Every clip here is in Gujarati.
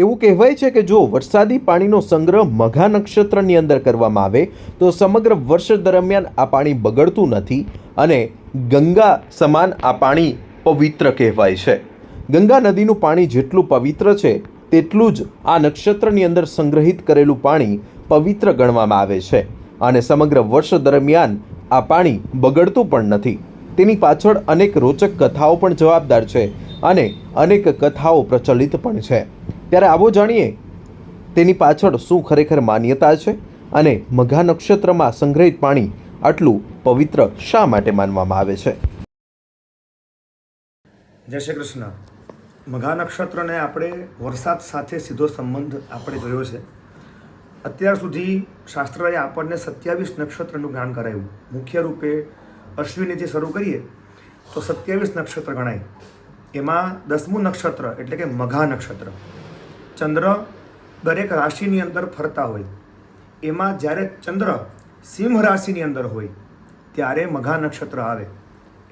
એવું કહેવાય છે કે જો વરસાદી પાણીનો સંગ્રહ મઘા નક્ષત્રની અંદર કરવામાં આવે તો સમગ્ર વર્ષ દરમિયાન આ પાણી બગડતું નથી અને ગંગા સમાન આ પાણી પવિત્ર કહેવાય છે. ગંગા નદીનું પાણી જેટલું પવિત્ર છે તેટલું જ આ નક્ષત્રની અંદર સંગ્રહિત કરેલું પાણી પવિત્ર ગણવામાં આવે છે અને સમગ્ર વર્ષ દરમિયાન આ પાણી બગડતું પણ નથી. તેની પાછળ અનેક રોચક કથાઓ પણ જવાબદાર છે અને અનેક કથાઓ પ્રચલિત પણ છે. ત્યારે આવો જાણીએ તેની પાછળ શું ખરેખર માન્યતા છે અને મઘા નક્ષત્રમાં સંગ્રહિત પાણી આટલું પવિત્ર શા માટે માનવામાં આવે છે. જય શ્રી કૃષ્ણ. મઘા નક્ષત્રને આપણે વરસાદ સાથે સીધો સંબંધ આપણે જોયો છે. અત્યાર સુધી શાસ્ત્રએ આપણને 27 નક્ષત્રનું જ્ઞાન કરાવ્યું. મુખ્ય રૂપે અશ્વિનીથી શરૂ કરીએ તો 27 નક્ષત્ર ગણાય. એમાં 10મું નક્ષત્ર એટલે કે મઘા નક્ષત્ર. ચંદ્ર દરેક રાશિની અંદર ફરતા હોય. એમાં જ્યારે ચંદ્ર સિંહ રાશિની અંદર હોય ત્યારે મઘા નક્ષત્ર આવે.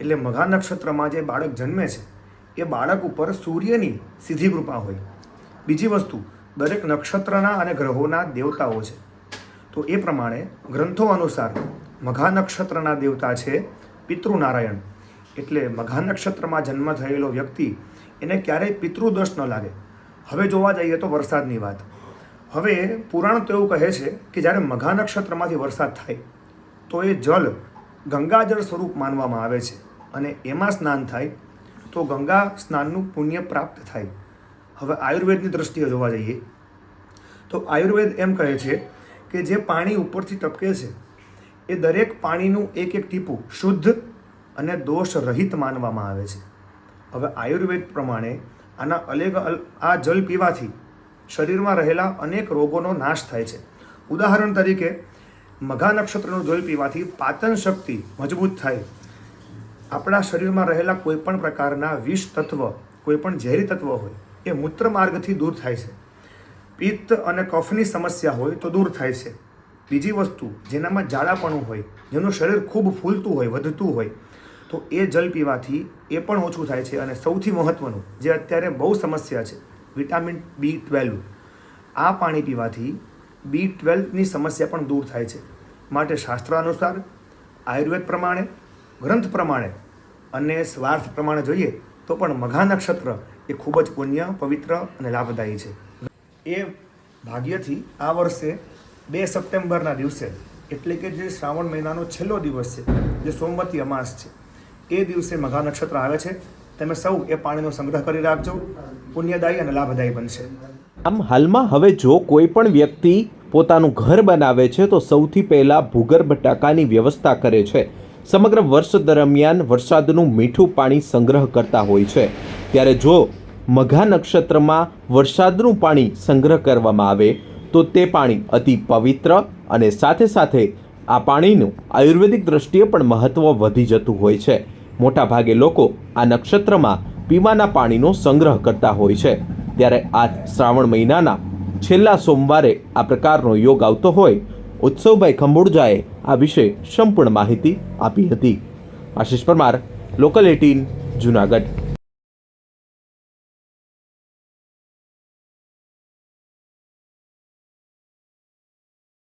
એટલે મઘા નક્ષત્રમાં જે બાળક જન્મે છે એ બાળક ઉપર સૂર્યની સીધી કૃપા હોય. બીજી વસ્તુ, દરેક નક્ષત્રના અને ગ્રહોના દેવતાઓ છે. તો એ પ્રમાણે ગ્રંથો અનુસાર મઘા નક્ષત્રના દેવતા છે પિતૃનારાયણ. એટલે મઘા નક્ષત્રમાં જન્મ થયેલો વ્યક્તિ એને ક્યારેય પિતૃદોષ ન લાગે. હવે જોવા જઈએ તો વરસાદની વાત. હવે પુરાણ તો એવું કહે છે કે જ્યારે મઘા નક્ષત્રમાંથી વરસાદ થાય તો એ જળ ગંગાજળ સ્વરૂપ માનવામાં આવે છે અને એમાં સ્નાન થાય તો ગંગા સ્નાનનું પુણ્ય પ્રાપ્ત થાય. હવે આયુર્વેદની દ્રષ્ટિએ જોવા જઈએ તો આયુર્વેદ એમ કહે છે કે જે પાણી ઉપરથી ટપકે છે એ દરેક પાણીનું એક એક ટીપું શુદ્ધ અને દોષ રહિત માનવામાં આવે છે. હવે આયુર્વેદ પ્રમાણે આ જલ પીવાથી શરીરમાં રહેલા અનેક રોગોનો નાશ થાય છે. ઉદાહરણ તરીકે મઘા નક્ષત્રનું જલ પીવાથી પાચન શક્તિ મજબૂત થાય. આપણા શરીરમાં રહેલા કોઈપણ પ્રકારના વિષ તત્વ, કોઈપણ ઝેરી તત્વ હોય એ મૂત્ર માર્ગથી દૂર થાય છે. પિત્ત અને કફની સમસ્યા હોય તો દૂર થાય છે. બીજી વસ્તુ, જેનામાં ઝાડાપણું હોય, જેનું શરીર ખૂબ ફૂલતું હોય, વધતું હોય, તો એ જલ પીવાથી એ પણ ઓછું થાય છે. અને સૌથી મહત્ત્વનું, જે અત્યારે બહુ સમસ્યા છે, વિટામિન B12, આ પાણી પીવાથી B12ની સમસ્યા પણ દૂર થાય છે. માટે શાસ્ત્ર અનુસાર, આયુર્વેદ પ્રમાણે, ગ્રંથ પ્રમાણે અને સ્વાર્થ પ્રમાણે જોઈએ તો પણ મઘા નક્ષત્ર એ ખૂબ જ પુણ્ય, પવિત્ર અને લાભદાયી છે. એ ભાગ્યથી આ વર્ષે 2 સપ્ટેમ્બરના દિવસે, એટલે કે જે શ્રાવણ મહિનાનો છેલ્લો દિવસ છે, જે સોમવતી અમાસ છે, એ દિવસે મઘા નક્ષત્ર આવે છે. તમે સૌ એ પાણીનો સંગ્રહ કરી રાખજો. પુણ્યદાયી અને લાભદાયી બનશે. આમ હાલમાં હવે જો કોઈ પણ વ્યક્તિ પોતાનું ઘર બનાવે છે તો સૌથી પહેલાં ભૂગર્ભ ટાંકાની વ્યવસ્થા કરે છે. સમગ્ર વર્ષ દરમિયાન વરસાદનું મીઠું પાણી સંગ્રહ કરતા હોય છે. ત્યારે જો મઘા નક્ષત્રમાં વરસાદનું પાણી સંગ્રહ કરવામાં આવે તો તે પાણી અતિ પવિત્ર અને સાથે સાથે આ પાણીનું આયુર્વેદિક દ્રષ્ટિએ પણ મહત્ત્વ વધી જતું હોય છે. મોટાભાગે લોકો આ નક્ષત્રમાં પીવાના પાણીનો સંગ્રહ કરતા હોય છે. ત્યારે આ શ્રાવણ મહિનાના છેલ્લા સોમવારે આ પ્રકારનો યોગ આવતો હોય. ઉત્સવભાઈ ખંભોળજાએ આ વિશે સંપૂર્ણ માહિતી આપી હતી. આશિષ પરમાર, લોકલ 18, જુનાગઢ.